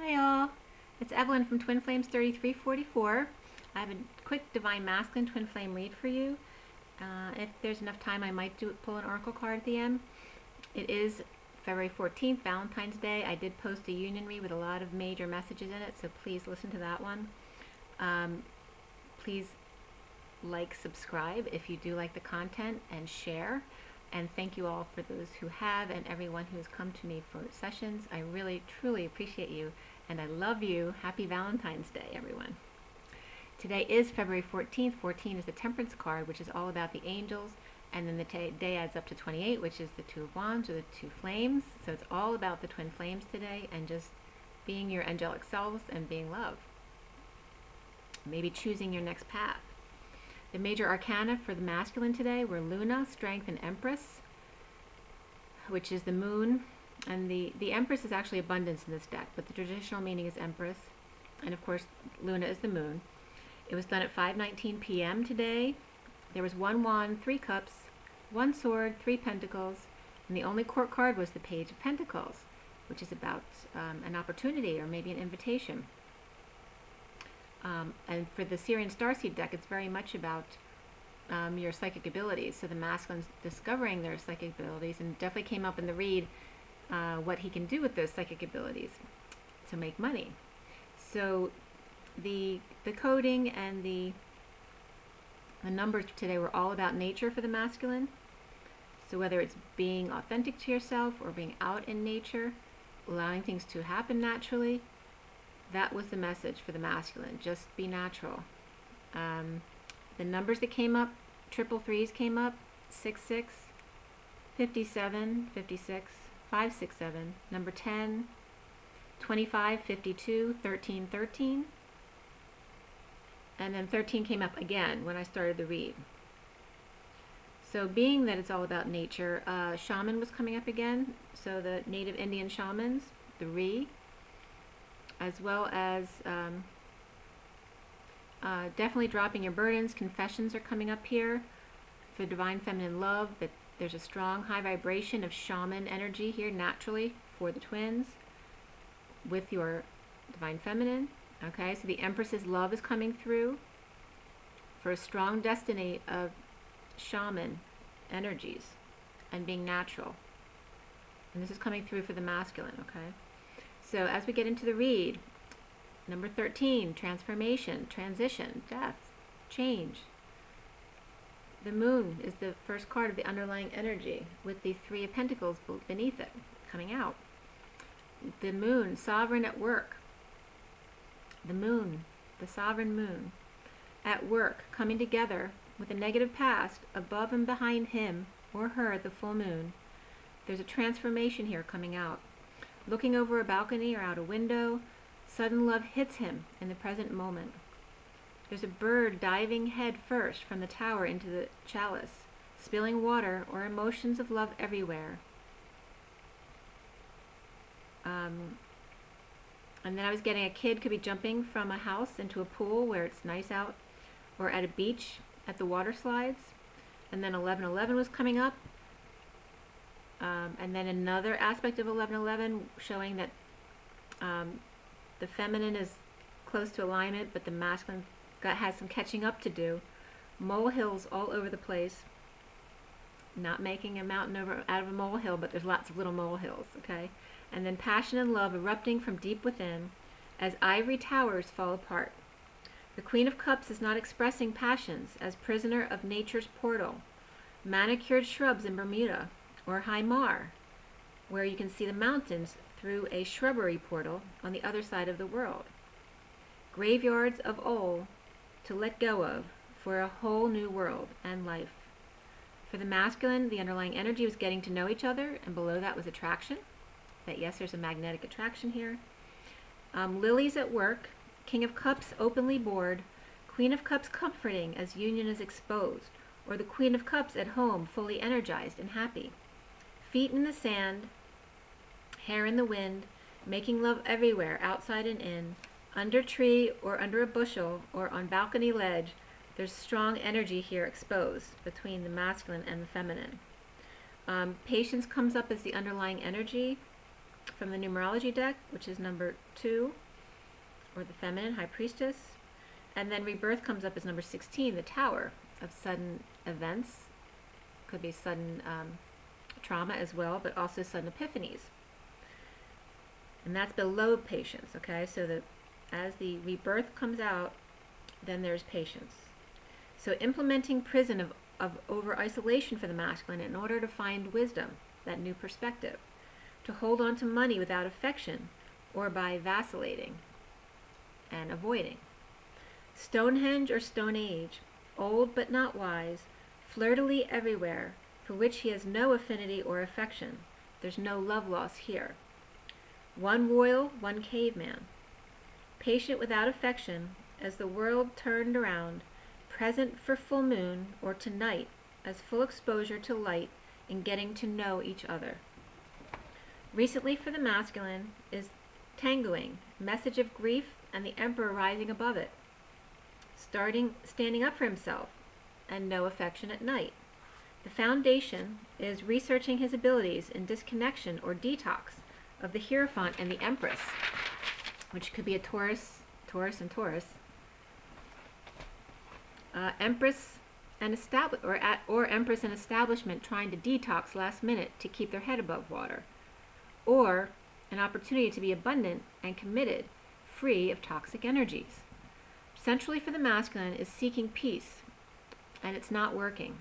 Hi all, it's Evelyn from Twin Flames 3344. I have a quick Divine Masculine Twin Flame read for you. If there's enough time, I might pull an oracle card at the end. It is February 14th, Valentine's Day. I did post a union read with a lot of major messages in it, so please listen to that one. Please like, subscribe if you do like the content, and share. And thank you all for those who have and everyone who has come to me for sessions. I really, truly appreciate you, and I love you. Happy Valentine's Day, everyone. Today is February 14th. 14 is the Temperance card, which is all about the angels, and then the day adds up to 28, which is the Two of Wands, or the two flames. So it's all about the twin flames today, and just being your angelic selves and being love. Maybe choosing your next path. The major arcana for the masculine today were Luna, Strength, and Empress, which is the moon. And the Empress is actually abundance in this deck, but the traditional meaning is Empress. And of course, Luna is the moon. It was done at 5:19 p.m. today. There was 1 wand, 3 cups, 1 sword, 3 pentacles, and the only court card was the Page of Pentacles, which is about an opportunity or maybe an invitation. And for the Syrian Starseed deck, it's very much about your psychic abilities. So the masculine's discovering their psychic abilities, and definitely came up in the read what he can do with those psychic abilities to make money. So the coding and the numbers today were all about nature for the masculine. So whether it's being authentic to yourself or being out in nature, allowing things to happen naturally, that was the message for the masculine. Just be natural. The numbers that came up, triple threes came up, 66, 57, 56, 567, number 10, 25, 52, 13, 13, and then 13 came up again when I started the read. So being that it's all about nature, shaman was coming up again, so the native Indian shamans, the Re, as well as definitely dropping your burdens. Confessions are coming up here for divine feminine love, that there's a strong high vibration of shaman energy here naturally for the twins with your divine feminine. Okay, so the Empress's love is coming through for a strong destiny of shaman energies and being natural. And this is coming through for the masculine, okay? So as we get into the read, number 13, transformation, transition, death, change. The moon is the first card of the underlying energy with the 3 of Pentacles beneath it, coming out. The moon, sovereign at work. The moon, the sovereign moon, at work, coming together with a negative past above and behind him or her at the full moon. There's a transformation here coming out. Looking over a balcony or out a window, sudden love hits him in the present moment. There's a bird diving head first from the tower into the chalice, spilling water or emotions of love everywhere. And then I was getting a kid could be jumping from a house into a pool where it's nice out, or at a beach at the water slides. And then 1111 was coming up. And then another aspect of 1111 showing that the feminine is close to alignment, but the masculine has some catching up to do. Molehills all over the place. Not making a mountain out of a molehill, but there's lots of little molehills, okay? And then passion and love erupting from deep within as ivory towers fall apart. The Queen of Cups is not expressing passions as prisoner of nature's portal. Manicured shrubs in Bermuda, or Haimar, where you can see the mountains through a shrubbery portal on the other side of the world. Graveyards of old to let go of for a whole new world and life. For the masculine, the underlying energy was getting to know each other, and below that was attraction. That yes, there's a magnetic attraction here. Lilies at work, King of Cups openly bored, Queen of Cups comforting as union is exposed, or the Queen of Cups at home fully energized and happy. Feet in the sand, hair in the wind, making love everywhere, outside and in, under tree or under a bushel or on balcony ledge. There's strong energy here exposed between the masculine and the feminine. Patience comes up as the underlying energy. from the numerology deck, which is number 2, or the feminine, high priestess. And then rebirth comes up as number 16, the tower of sudden events. Could be sudden trauma as well, but also sudden epiphanies. And that's below patience, okay? So that as the rebirth comes out, then there's patience. So implementing prison of over-isolation for the masculine in order to find wisdom, that new perspective. To hold on to money without affection or by vacillating and avoiding. Stonehenge or Stone Age, old but not wise, flirtily everywhere, for which he has no affinity or affection. There's no love loss here. One royal, one caveman. Patient without affection, as the world turned around, present for full moon or to night, as full exposure to light in getting to know each other. Recently for the masculine is tangoing, message of grief and the emperor rising above it. Standing up for himself and no affection at night. The foundation is researching his abilities in disconnection or detox of the Hierophant and the Empress, which could be a Taurus and Taurus. Empress and or Empress and establishment trying to detox last minute to keep their head above water, or an opportunity to be abundant and committed, free of toxic energies. Centrally for the masculine is seeking peace, and it's not working.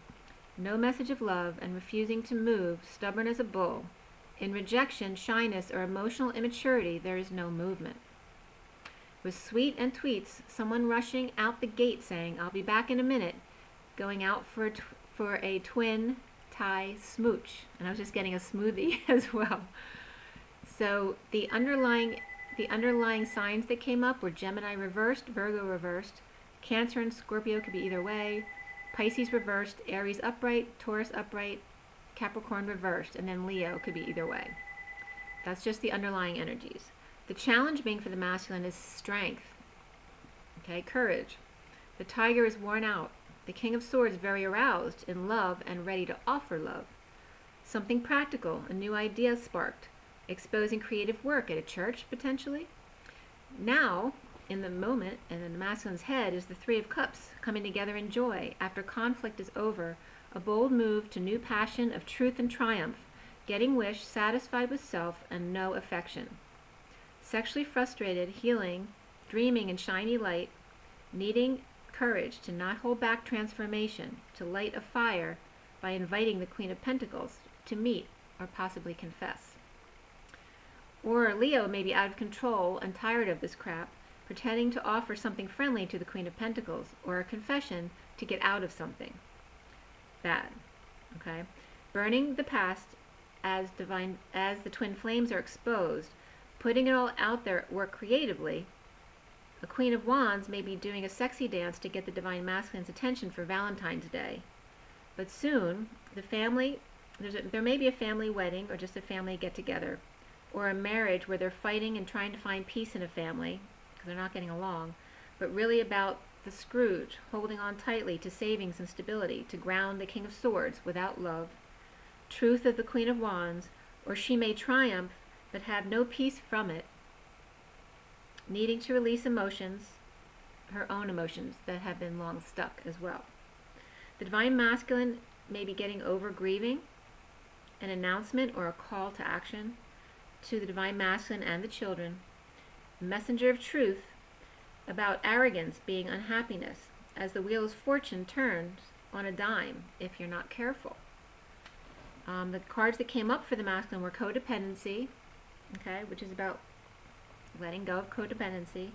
No message of love and refusing to move, stubborn as a bull. In rejection, shyness, or emotional immaturity, there is no movement. With sweet and tweets, someone rushing out the gate saying, "I'll be back in a minute," going out for a twin tie smooch. And I was just getting a smoothie as well. So the underlying signs that came up were Gemini reversed, Virgo reversed, Cancer and Scorpio could be either way, Pisces reversed, Aries upright, Taurus upright, Capricorn reversed, and then Leo could be either way. That's just the underlying energies. The challenge being for the masculine is strength, okay, courage. The tiger is worn out. The King of Swords very aroused in love and ready to offer love. Something practical, a new idea sparked, exposing creative work at a church potentially. Now, in the moment, and in the masculine's head, is the Three of Cups coming together in joy after conflict is over, a bold move to new passion of truth and triumph, getting wish, satisfied with self, and no affection. Sexually frustrated, healing, dreaming in shiny light, needing courage to not hold back transformation, to light a fire by inviting the Queen of Pentacles to meet or possibly confess. Or Leo may be out of control and tired of this crap, pretending to offer something friendly to the Queen of Pentacles, or a confession to get out of something bad. Okay? Burning the past as the twin flames are exposed, putting it all out there, work creatively. A Queen of Wands may be doing a sexy dance to get the divine masculine's attention for Valentine's Day. But soon, there may be a family wedding or just a family get-together, or a marriage where they're fighting and trying to find peace in a family because they're not getting along, but really about the Scrooge, holding on tightly to savings and stability to ground the King of Swords without love, truth of the Queen of Wands, or she may triumph but have no peace from it, needing to release emotions, her own emotions that have been long stuck as well. The divine masculine may be getting over grieving, an announcement or a call to action to the divine masculine and the children, messenger of truth about arrogance being unhappiness, as the wheel of fortune turns on a dime if you're not careful. The cards that came up for the masculine were codependency, okay, which is about letting go of codependency,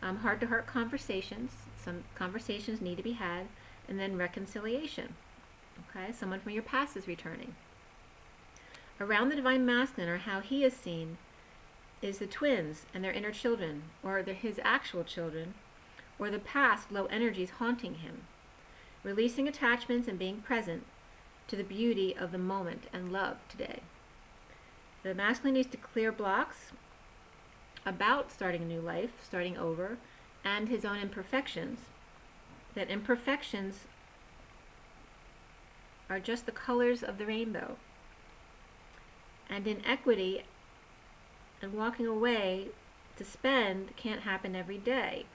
heart-to-heart conversations, some conversations need to be had, and then reconciliation, okay, someone from your past is returning. Around the divine masculine, or how he is seen, is the twins and their inner children, or his actual children, or the past low energies haunting him, releasing attachments and being present to the beauty of the moment and love today. The masculine needs to clear blocks about starting a new life, starting over, and his own imperfections. That imperfections are just the colors of the rainbow. And in equity, and walking away to spend can't happen every day.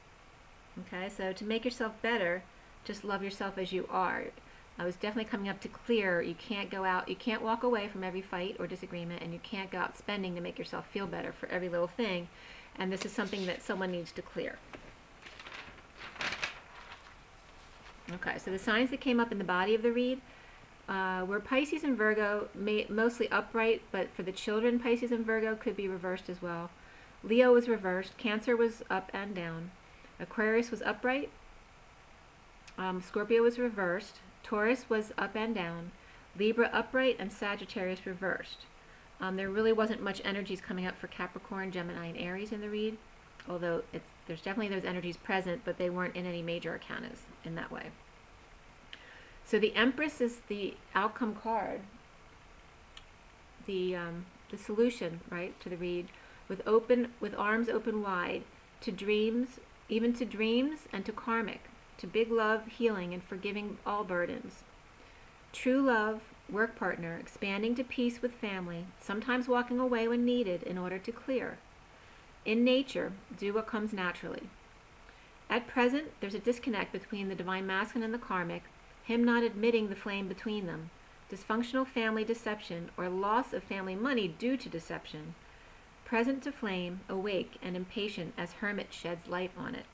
Okay, so to make yourself better, just love yourself as you are. I was definitely coming up to clear. You can't go out, you can't walk away from every fight or disagreement, and you can't go out spending to make yourself feel better for every little thing. And this is something that someone needs to clear. Okay, so the signs that came up in the body of the read were Pisces and Virgo, mostly upright, but for the children, Pisces and Virgo could be reversed as well. Leo was reversed. Cancer was up and down. Aquarius was upright. Scorpio was reversed. Taurus was up and down. Libra upright, and Sagittarius reversed. There really wasn't much energies coming up for Capricorn, Gemini, and Aries in the read, although there's definitely those energies present, but they weren't in any major arcanas in that way. So the Empress is the outcome card, the solution, right, to the read, with arms open wide to dreams, even to dreams, and to karmic, to big love, healing, and forgiving all burdens. True love, work partner, expanding to peace with family, sometimes walking away when needed in order to clear. In nature, do what comes naturally. At present, there's a disconnect between the divine masculine and the karmic, him not admitting the flame between them, dysfunctional family deception, or loss of family money due to deception. Present to flame, awake and impatient as hermit sheds light on it.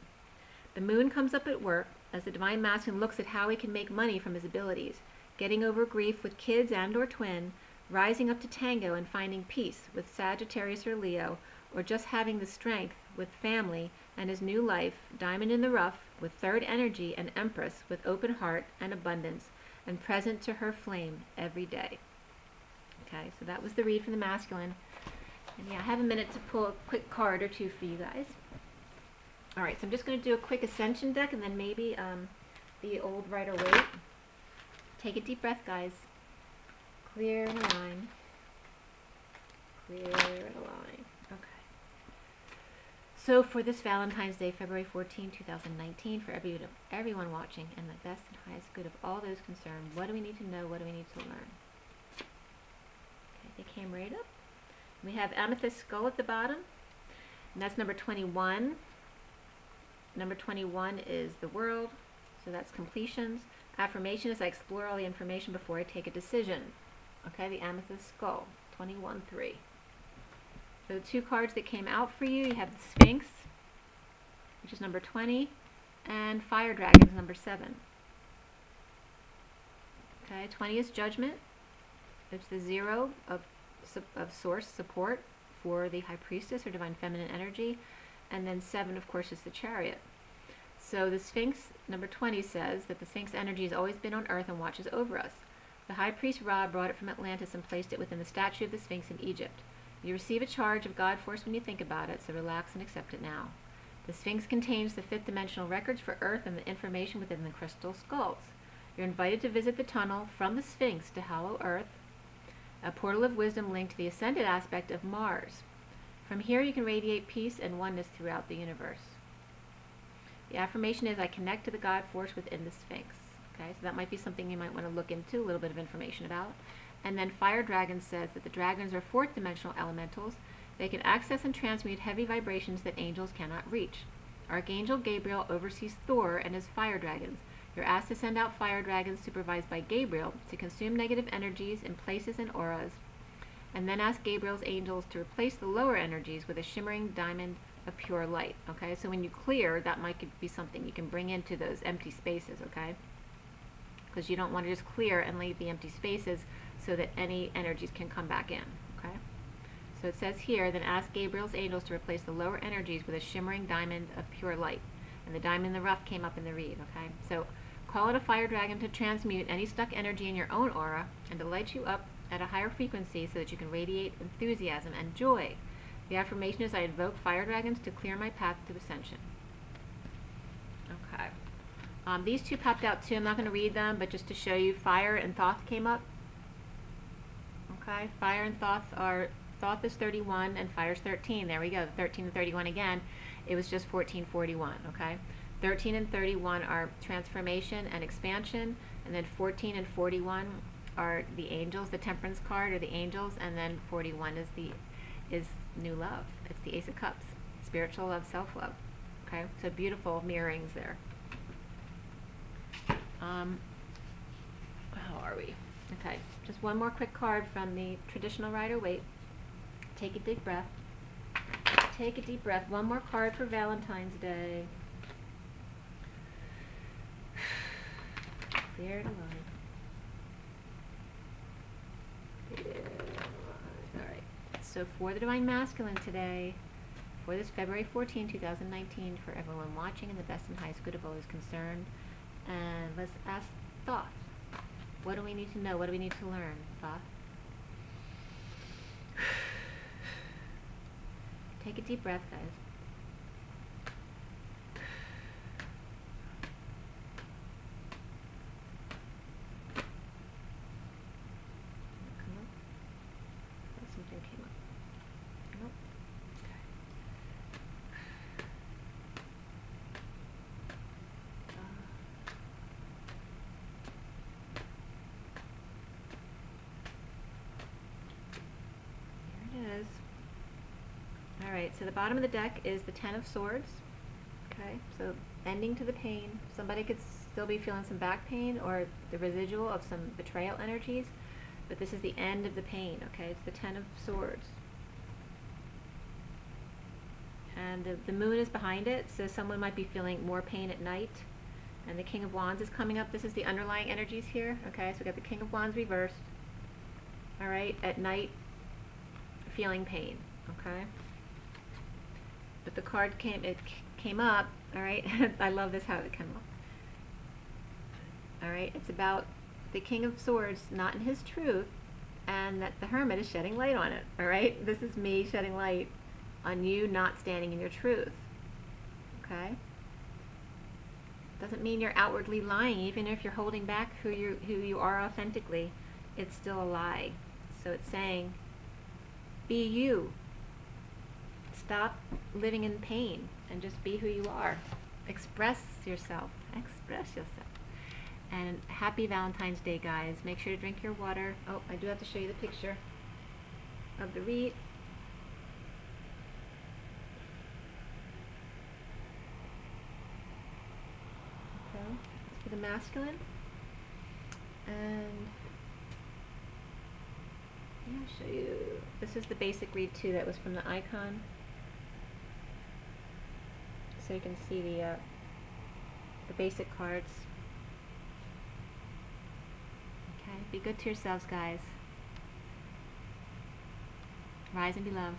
The moon comes up at work as the divine masculine looks at how he can make money from his abilities, getting over grief with kids and or twin, rising up to tango and finding peace with Sagittarius or Leo, or just having the strength with family and his new life, diamond in the rough, with third energy and Empress with open heart and abundance, and present to her flame every day. Okay, so that was the read for the masculine. And yeah, I have a minute to pull a quick card or two for you guys. All right, so I'm just going to do a quick ascension deck, and then maybe the old Rider-Waite. Take a deep breath, guys. Clear and align. Clear and align. Okay. So for this Valentine's Day, February 14, 2019, for everyone watching, and the best and highest good of all those concerned, what do we need to know? What do we need to learn? Okay, they came right up. We have amethyst skull at the bottom, and that's number 21. Number 21 is the world, so that's completions. Affirmation is I explore all the information before I take a decision. Okay, the amethyst skull, 21-3. So the two cards that came out for you, you have the Sphinx, which is number 20, and Fire Dragon is number 7. Okay, 20 is Judgment. It's the 0 of source support for the High Priestess or Divine Feminine energy. And then 7, of course, is the Chariot. So the Sphinx, number 20, says that the Sphinx energy has always been on Earth and watches over us. The High Priest Ra brought it from Atlantis and placed it within the statue of the Sphinx in Egypt. You receive a charge of God force when you think about it, so relax and accept it now. The Sphinx contains the 5th dimensional records for Earth and the information within the crystal skulls. You're invited to visit the tunnel from the Sphinx to Hollow Earth, a portal of wisdom linked to the ascended aspect of Mars. From here you can radiate peace and oneness throughout the universe. The affirmation is I connect to the God force within the Sphinx. Okay, so that might be something you might want to look into, a little bit of information about. And then Fire Dragon says that the dragons are 4th dimensional elementals. They can access and transmute heavy vibrations that angels cannot reach. Archangel Gabriel oversees Thor and his fire dragons. You're asked to send out fire dragons supervised by Gabriel to consume negative energies in places and auras, and then ask Gabriel's angels to replace the lower energies with a shimmering diamond of pure light. Okay, so when you clear, that might be something you can bring into those empty spaces, okay? Because you don't want to just clear and leave the empty spaces so that any energies can come back in, okay? So it says here, then ask Gabriel's angels to replace the lower energies with a shimmering diamond of pure light. And the diamond in the rough came up in the read, okay? So call it a fire dragon to transmute any stuck energy in your own aura and to light you up at a higher frequency so that you can radiate enthusiasm and joy. The affirmation is I invoke fire dragons to clear my path to ascension. Okay. These two popped out too. I'm not going to read them, but just to show you, Fire and Thoth came up. Okay, Fire and Thoth are, Thoth is 31 and Fire's 13. There we go, 13 and 31 again. It was just 1441, okay? 13 and 31 are transformation and expansion, and then 14 and 41 are the angels. The Temperance card are the angels, and then 41 is new love. It's the Ace of Cups, spiritual love, self-love. Okay, so beautiful mirrorings there. How are we? Okay, just one more quick card from the traditional Rider-Waite. Take a deep breath. Take a deep breath. One more card for Valentine's Day. Clear it alive. Alright, so for the Divine Masculine today, for this February 14, 2019, for everyone watching and the best and highest good of all is concerned, and let's ask Thoth. What do we need to know? What do we need to learn, Thoth? Take a deep breath, guys. Something came up. Nope. Okay. Here it is. Alright, so the bottom of the deck is the Ten of Swords. Okay, so ending to the pain. Somebody could still be feeling some back pain or the residual of some betrayal energies, but this is the end of the pain, okay? It's the Ten of Swords. And the moon is behind it, so someone might be feeling more pain at night. And the King of Wands is coming up. This is the underlying energies here, okay? So we got the King of Wands reversed. Alright, at night, feeling pain, okay? But the card came up, alright? I love this how it came up. Alright, it's about the King of Swords not in his truth, and that the Hermit is shedding light on it, alright? This is me shedding light on you not standing in your truth, okay? Doesn't mean you're outwardly lying, even if you're holding back who you are authentically, it's still a lie. So it's saying, be you. Stop living in pain and just be who you are. Express yourself. Express yourself. And happy Valentine's Day, guys. Make sure to drink your water. Oh, I do have to show you the picture of the wreath. Okay, for the masculine. And I'll show you. This is the basic read too. That was from the icon. So you can see the basic cards. Okay, be good to yourselves, guys. Rise and be loved.